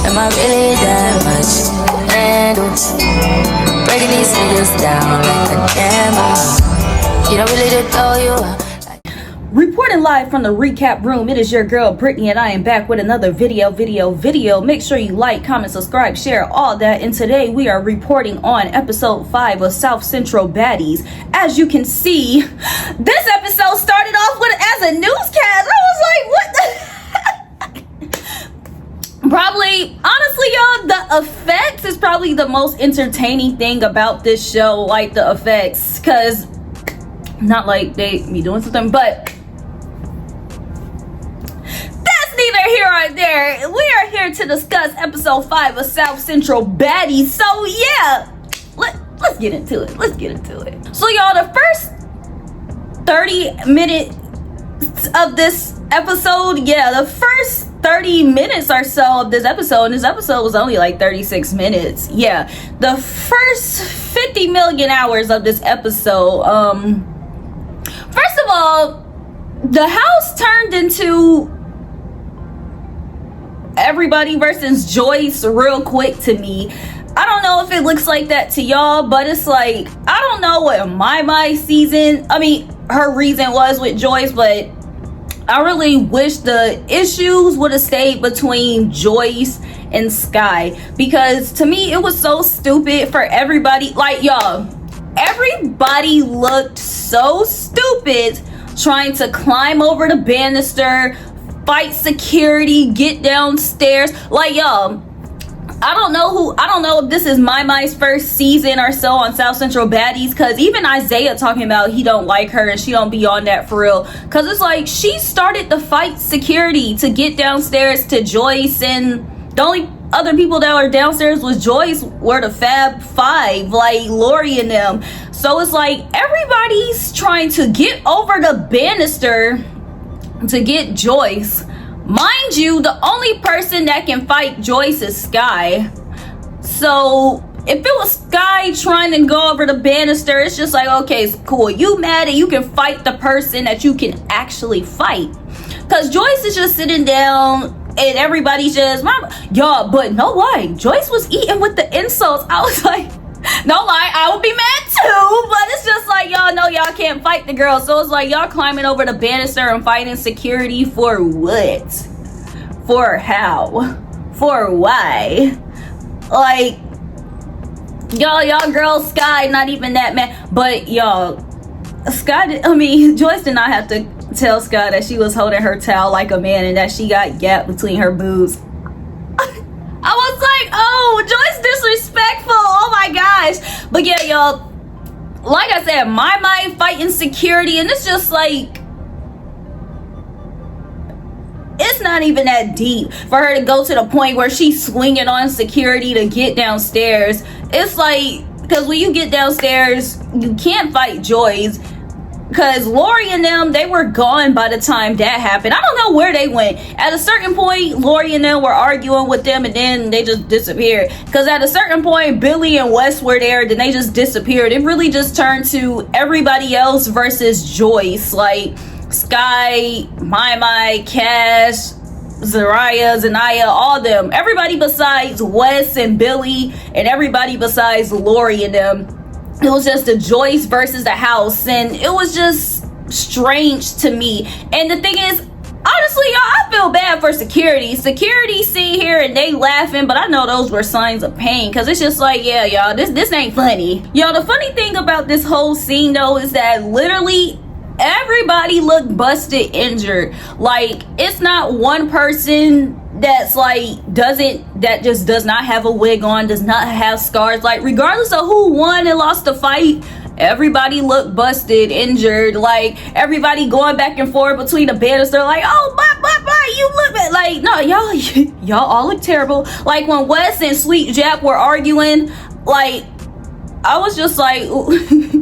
Am I really that much to handle? Breaking these niggas down like a camel. You don't really to throw you up. Reporting live from the recap room, it is your girl Brittany, and I am back with another video. Make sure you like, comment, subscribe, share, all that. And today we are reporting on episode 5 of South Central Baddies. As you can see, this episode started off with as a newscast. I was like, what the? Probably, honestly, y'all, the effects is probably the most entertaining thing about this show. Like the effects, because not like they be doing something, but neither here or there. We are here to discuss episode 5 of South Central Baddies. So yeah, let's get into it. So y'all, the first 30 minutes of this episode, the first 30 minutes or so of this episode, and this episode was only like 36 minutes. The first 50 million hours of this episode, first of all, the house turned into everybody versus Joyce real quick to me. I don't know if it looks like that to y'all, but it's like, I don't know what her reason was with Joyce, but I really wish the issues would have stayed between Joyce and Sky, because to me it was so stupid for everybody. Like, y'all, everybody looked so stupid trying to climb over the banister, fight security, get downstairs. Like, y'all, I don't know if this is Mai's first season or so on South Central Baddies, because even Isaiah talking about he don't like her and she don't be on that for real, because it's like she started the fight security to get downstairs to Joyce, and the only other people that were downstairs was Joyce, were the Fab Five, like Lori and them. So it's like everybody's trying to get over the banister to get Joyce. Mind you, the only person that can fight Joyce is Sky. So if it was Sky trying to go over the banister, it's just like, okay, it's cool, you mad and you can fight the person that you can actually fight, because Joyce is just sitting down and everybody's just, y'all, but no lie, Joyce was eating with the insults. I was like, no lie, I would be mad too, but it's just like, y'all know y'all can't fight the girl. So it's like, y'all climbing over the banister and fighting security for what? For how? For why? Like, y'all girl Sky not even that mad. But y'all, Joyce did not have to tell Sky that she was holding her towel like a man and that she got gap between her boobs. I was like, oh, Joyce disrespectful. Oh my gosh. But yeah, y'all, like I said, Mai fighting security, and it's just like, it's not even that deep for her to go to the point where she's swinging on security to get downstairs. It's like, because when you get downstairs, you can't fight Joyce, because Lori and them, they were gone by the time that happened. I don't know where they went. At a certain point, Lori and them were arguing with them, and then they just disappeared. Because at a certain point, Billy and Wes were there, then they just disappeared. It really just turned to everybody else versus Joyce. Like Sky, Mai, Cash, Zariah, Zanaya, all them. Everybody besides Wes and Billy, and everybody besides Lori and them. It was just a Joyce versus the house, and it was just strange to me. And the thing is, honestly, y'all, I feel bad for security. Security see here and they laughing, but I know those were signs of pain, because it's just like, yeah, y'all, this ain't funny. Y'all, the funny thing about this whole scene though is that literally everybody looked busted, injured. Like, it's not one person that's like that just does not have a wig on, does not have scars. Like, regardless of who won and lost the fight, everybody looked busted, injured. Like, everybody going back and forth between the banister, like, oh, bye, you look bad. Like, no, y'all all look terrible. Like, when Wes and Sweet Jap were arguing, like, I was just like,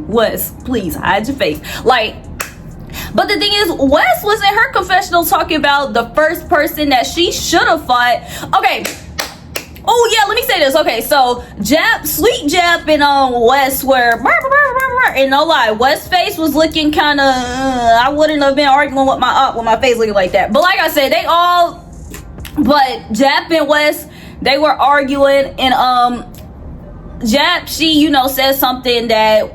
Wes, please hide your face. Like, but the thing is, Wes was in her confessional talking about the first person that she should have fought. Okay. Oh yeah, let me say this. Okay, so Sweet Jap and Wes were, and no lie, Wes' face was looking kind of. I wouldn't have been arguing with my face looking like that. But like I said, but Jap and Wes, They were arguing, and Jap, she, you know, said something that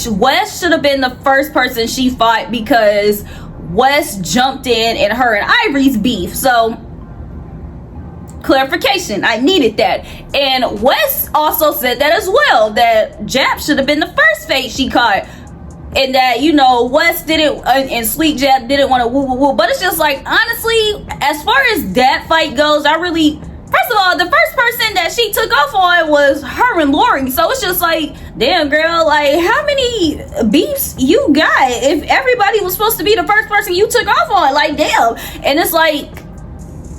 Wes should have been the first person she fought because Wes jumped in her and Ivory's beef. So clarification, I needed that. And Wes also said that as well, that Jap should have been the first fate she caught, and that, you know, Wes didn't and Sweet Jap didn't want to woo woo woo. But it's just like, honestly, as far as that fight goes, first of all, the first person that she took off on was her and Lori. So it's just like, damn, girl, like, how many beefs you got if everybody was supposed to be the first person you took off on? Like, damn. And it's like,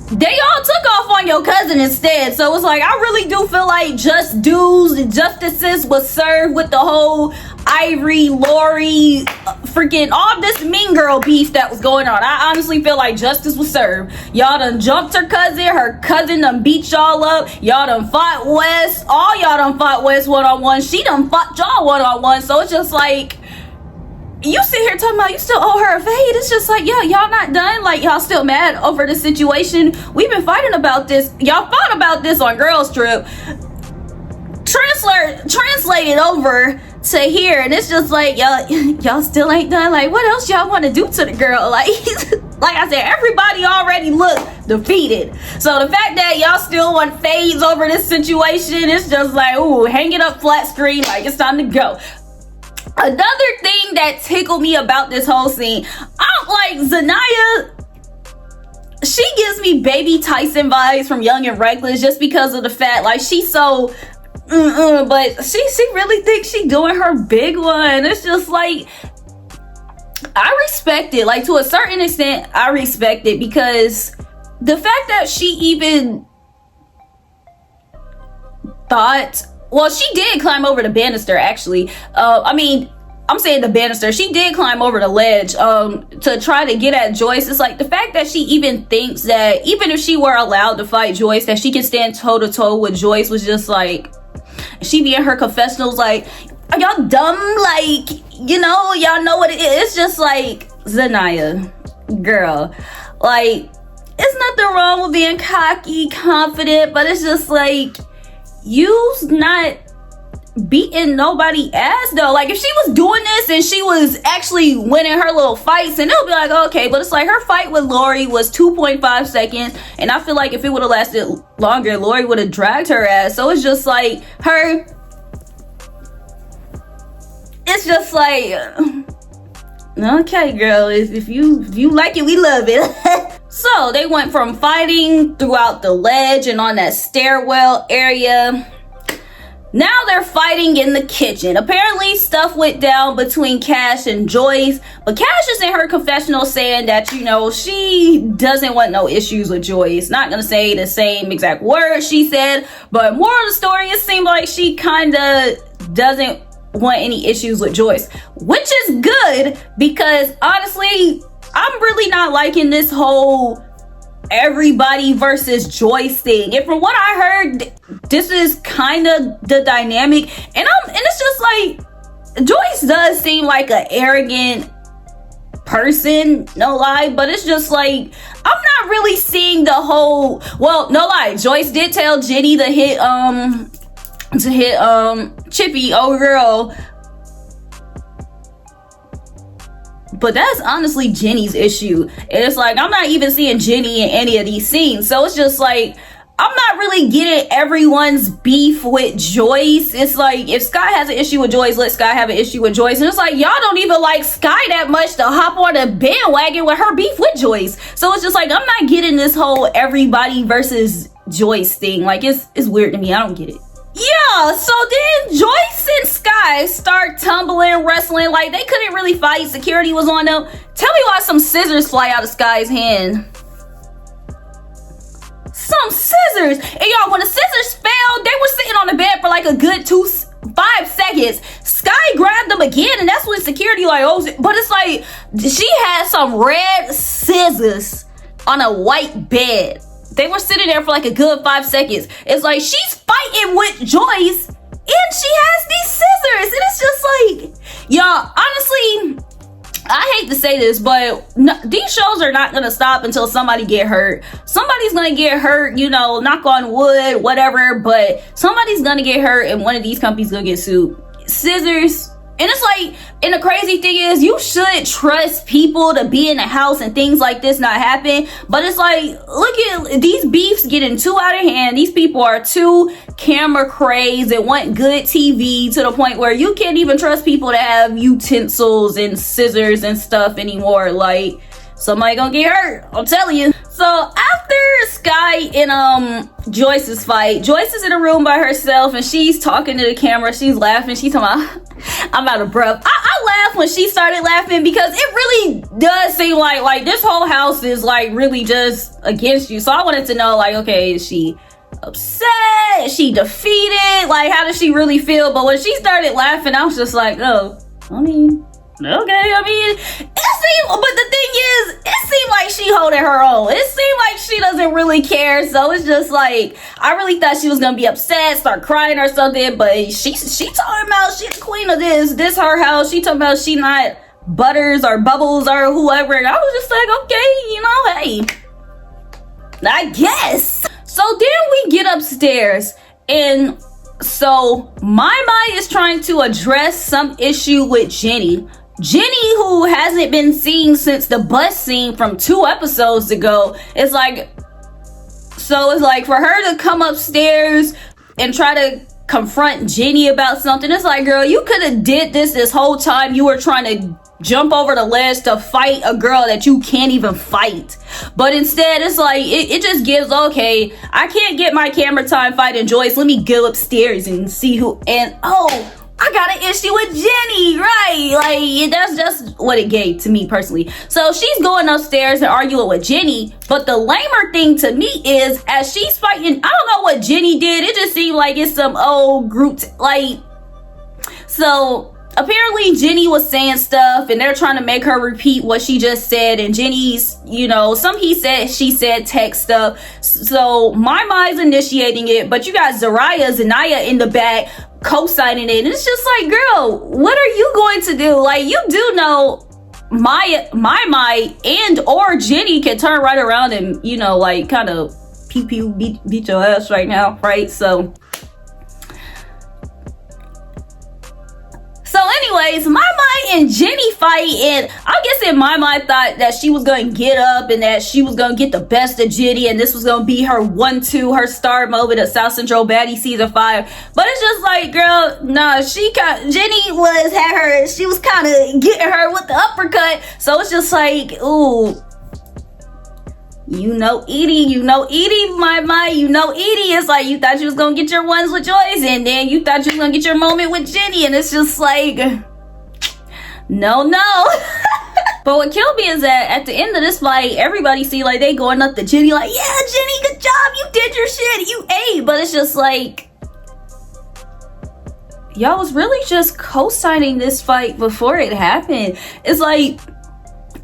they all took off on your cousin instead. So it's like, I really do feel like just dues and justices was served with the whole Ivory, Lori, freaking all this Mean Girl beef that was going on. I honestly feel like justice was served. Y'all done jumped her cousin done beat y'all up, y'all done fought Wes, all y'all done fought Wes one-on-one, she done fought y'all one-on-one. So it's just like, you sit here talking about you still owe her a fade. It's just like, yo, y'all not done? Like, y'all still mad over the situation? We've been fighting about this. Y'all fought about this on Girls Trip. Translated over to here, and it's just like, y'all still ain't done. Like, what else y'all want to do to the girl? Like, like I said, everybody already looked defeated. So the fact that y'all still want fades over this situation, it's just like, ooh, hang it up flat screen. Like, it's time to go. Another thing that tickled me about this whole scene, like Zanaya, she gives me Baby Tyson vibes from Young and Reckless, just because of the fact, like, she's so but she really thinks she doing her big one. It's just like, I respect it. Like, to a certain extent, I respect it, because the fact that she even thought, well, she did climb over the banister, actually. I'm saying the banister. She did climb over the ledge to try to get at Joyce. It's like, the fact that she even thinks that even if she were allowed to fight Joyce, that she can stand toe-to-toe with Joyce, was just like, she be in her confessionals like, are y'all dumb? Like, you know, y'all know what it is. It's just like, Zanaya, girl, like, it's nothing wrong with being cocky, confident, but it's just like, you's not beating nobody ass though. Like, if she was doing this and she was actually winning her little fights, and it'll be like, okay, but it's like, her fight with Lori was 2.5 seconds, and I feel like if it would have lasted longer, Lori would have dragged her ass. So it's just like, it's just like, okay, girl, if you like it, we love it. So they went from fighting throughout the ledge and on that stairwell area. Now they're fighting in the kitchen. Apparently stuff went down between Cash and Joyce, but Cash is in her confessional saying that, you know, she doesn't want no issues with Joyce. Not gonna say the same exact words she said, but more of the story, it seemed like she kind of doesn't want any issues with Joyce, which is good, because honestly, I'm really not liking this whole everybody versus Joyce thing. And from what I heard, this is kind of the dynamic, and it's just like, Joyce does seem like an arrogant person, no lie, but it's just like, I'm not really seeing the whole, well, no lie, Joyce did tell Jenny to hit Chippy, oh girl, but that's honestly Jenny's issue. And it's like, I'm not even seeing Jenny in any of these scenes. So it's just like, I'm not really getting everyone's beef with Joyce. It's like, if Sky has an issue with Joyce, let Sky have an issue with Joyce. And it's like, y'all don't even like Sky that much to hop on a bandwagon with her beef with Joyce. So it's just like, I'm not getting this whole everybody versus Joyce thing. Like, it's weird to me. I don't get it. Yeah, so then Joyce and Sky start tumbling, wrestling, like they couldn't really fight. Security was on them. Tell me why some scissors fly out of Sky's hand. Some scissors. And y'all, when the scissors fell, they were sitting on the bed for like a good 5 seconds. Sky grabbed them again, and that's when security like, oh, but it's like, she had some red scissors on a white bed. They were sitting there for like a good 5 seconds. It's like, she's fighting with Joyce and she has these scissors. And it's just like, y'all, honestly, I hate to say this, but these shows are not gonna stop until somebody get hurt. Somebody's gonna get hurt, you know, knock on wood, whatever, but somebody's gonna get hurt and one of these companies gonna get sued. Scissors. And it's like, and the crazy thing is, you should trust people to be in the house and things like this not happen. But it's like, look at these beefs getting too out of hand. These people are too camera crazed and want good TV to the point where you can't even trust people to have utensils and scissors and stuff anymore. Like, somebody gonna get hurt, I'm telling you. So after Sky and Joyce's fight, Joyce is in a room by herself and she's talking to the camera. She's laughing. She's talking about, I'm out of breath. I laughed when she started laughing because it really does seem like this whole house is like really just against you. So I wanted to know, like, okay, is she upset? Is she defeated? Like, how does she really feel? But when she started laughing, I was just like, oh, I mean, okay, I mean, it seemed, but the thing is, it seemed like she holding her own. It seemed like she doesn't really care. So it's just like, I really thought she was gonna be upset, start crying or something, but she talking about she's the queen of this her house. She talking about she not Butters or Bubbles or whoever. And I was just like, okay, you know, hey, I guess. So then we get upstairs and so my is trying to address some issue with Jenny. Jenny, who hasn't been seen since the bus scene from 2 episodes ago, it's like, so it's like for her to come upstairs and try to confront Jenny about something. It's like, girl, you could have did this whole time you were trying to jump over the ledge to fight a girl that you can't even fight. But instead, it's like, it just gives, okay, I can't get my camera time fighting Joyce. Let me go upstairs and see who, and oh, I got an issue with Jenny, right? Like, that's just what it gave to me personally. So she's going upstairs and arguing with Jenny. But the lamer thing to me is, as she's fighting, I don't know what Jenny did. It just seemed like it's some old group, like, so apparently Jenny was saying stuff and they're trying to make her repeat what she just said, and Jenny's, you know, some he said, she said text stuff. So my initiating it, but you got Zariah, Zanaya in the back co-signing it, and it's just like, girl, what are you going to do? Like, you do know my and or Jenny can turn right around and, you know, like kind of beat your ass right now, right? So anyways, my and Jenny fight, and I guess in my mind thought that she was gonna get up and that she was gonna get the best of Jenny, and this was gonna be her 1-2, her star moment of South Central Baddies season 5. But it's just like, girl, nah, Jenny she was kind of getting her with the uppercut. So it's just like, ooh, you know Edie, my, you know Edie. It's like, you thought you was gonna get your ones with Joyce, and then you thought you was gonna get your moment with Jenny, and it's just like, no. But what killed me is that at the end of this fight, everybody see like they going up to Jenny like, yeah, Jenny, good job, you did your shit, you ate. But it's just like, y'all was really just co-signing this fight before it happened. It's like,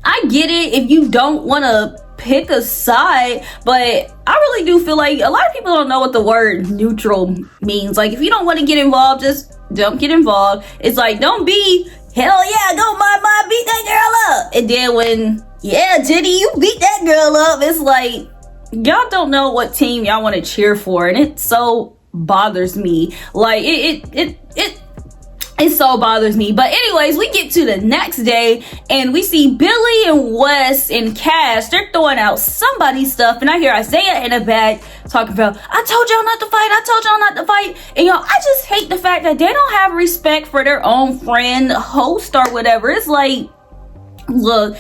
I get it if you don't want to pick a side, but I really do feel like a lot of people don't know what the word neutral means. Like, if you don't want to get involved, just don't get involved. It's like, don't be, hell yeah, go my, beat that girl up. And then when, yeah, Jenny, you beat that girl up, it's like, y'all don't know what team y'all want to cheer for, and it so bothers me. Like, it so bothers me. But anyways, we get to the next day and we see Billy and Wes and Cash. They're throwing out somebody's stuff, and I hear Isaiah in the back talking about, I told y'all not to fight. And y'all, I just hate the fact that they don't have respect for their own friend, host, or whatever. It's like, look,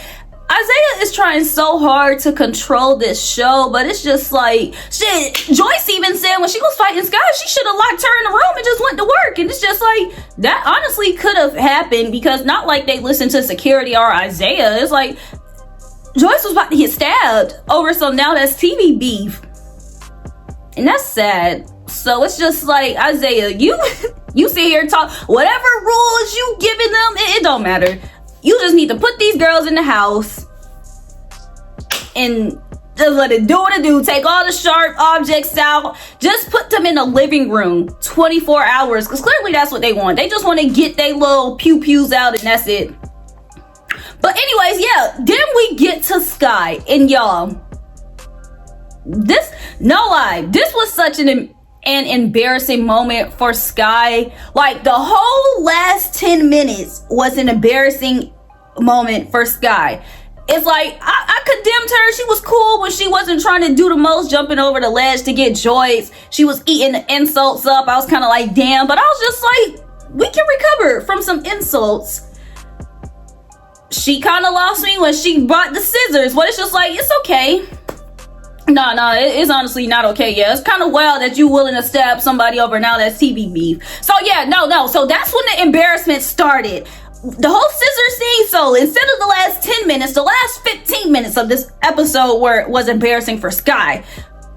Isaiah is trying so hard to control this show, but it's just like, shit, Joyce even said when she was fighting Sky, she should have locked her in the room and just went to work. And it's just like, that honestly could have happened, because not like they listened to security or Isaiah. It's like, Joyce was about to get stabbed over some now that's TV beef. And that's sad. So it's just like, Isaiah, you sit here talk, whatever rules you giving them, it don't matter. You just need to put these girls in the house and just let it do what it do. Take all the sharp objects out. Just put them in the living room 24 hours. Because clearly that's what they want. They just want to get their little pew-pews out, and that's it. But anyways, yeah, then we get to Sky, and y'all, this, no lie, this was such an embarrassing moment for Sky. Like, the whole last 10 minutes was an embarrassing moment for Sky. It's like, I condemned her. She was cool when she wasn't trying to do the most, jumping over the ledge to get Joyce. She was eating the insults up. I was kind of like, damn. But I was just like, we can recover from some insults. She kind of lost me when she brought the scissors. But it's just like, it's okay. No, it's honestly not okay. Yeah, it's kind of wild that you willing to stab somebody over now that's TV beef. So yeah, no. So that's when the embarrassment started. The whole scissor scene. So instead of the last 10 minutes, the last 15 minutes of this episode was embarrassing for Sky.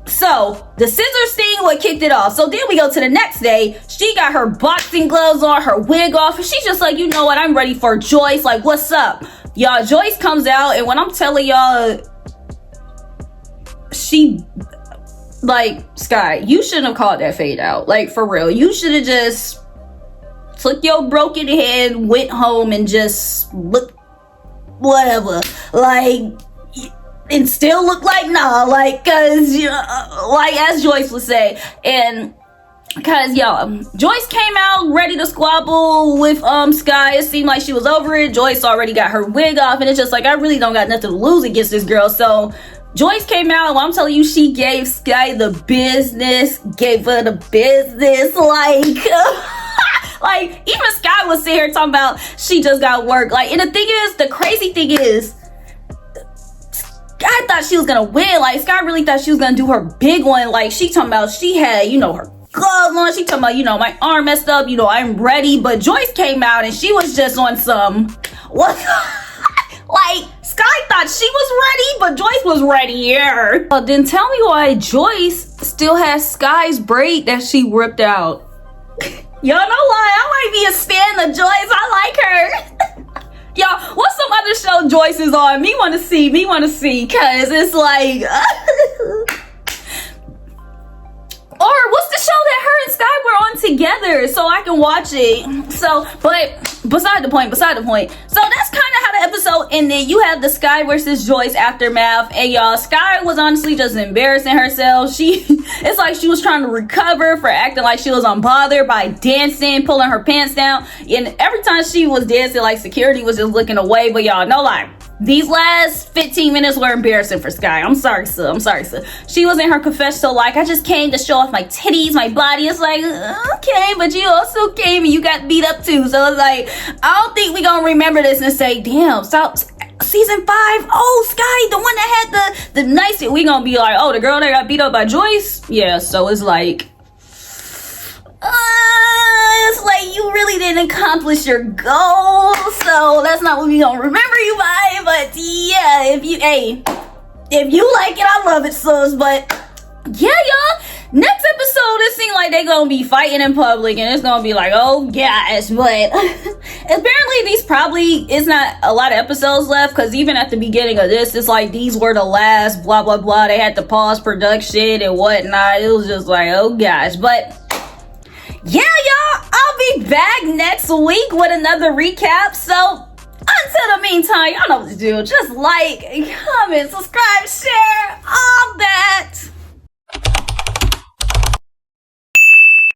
So the scissor scene what kicked it off. So then we go to the next day. She got her boxing gloves on, her wig off, and she's just like, you know what, I'm ready for Joyce. Like, what's up? Y'all, Joyce comes out, and when I'm telling y'all, she, like, Sky, you shouldn't have called that fade out. Like, for real. You should have just took your broken head, went home, and just look whatever. Like, and still look like nah. Like, cause, you know, like, as Joyce would say. And cause, y'all, Joyce came out ready to squabble with Sky. It seemed like she was over it. Joyce already got her wig off, and it's just like, I really don't got nothing to lose against this girl. So Joyce came out, and I'm telling you, she gave Sky the business, gave her the business, like, like, even Sky was sitting here talking about she just got work. Like, and the thing is, the crazy thing is, I thought she was gonna win. Like, Sky really thought she was gonna do her big one. Like, she talking about she had, you know, her gloves on. She talking about, you know, my arm messed up, you know, I'm ready. But Joyce came out, and she was just on some, what? Like, Sky thought she was ready, but Joyce was readier. Then tell me why Joyce still has Sky's braid that she ripped out. Y'all know why? I might be a stan of Joyce. I like her. Y'all, what's some other show Joyce is on? Me want to see, cause it's like, or what's the show that her and Sky were on together so I can watch it? So, but beside the point. So that's kind of how the episode ended. You have the Sky versus Joyce aftermath, and y'all, Sky was honestly just embarrassing herself. It's like she was trying to recover for acting like she was unbothered by dancing, pulling her pants down, and every time she was dancing, like, security was just looking away. But y'all, no lie, these last 15 minutes were embarrassing for Sky. I'm sorry, sir. She was in her confessional like, I just came to show off my titties, my body. It's like, okay, but you also came and you got beat up too. So it's like, I don't think we gonna remember this and say, damn, stop. Season 5, oh, Sky, the one that had the nice, we gonna be like, oh, the girl that got beat up by Joyce? Yeah, so it's like, it's like you really didn't accomplish your goal, so that's not what we gonna remember you by. But yeah, if you like it, I love it, sus. But yeah, y'all, next episode, it seems like they gonna be fighting in public, and it's gonna be like, oh gosh. But apparently these probably is not a lot of episodes left, because even at the beginning of this, it's like these were the last blah blah blah. They had to pause production and whatnot. It was just like, oh gosh. But yeah, y'all, I'll be back next week with another recap. So until the meantime, y'all know what to do. Just like, comment, subscribe, share, all that.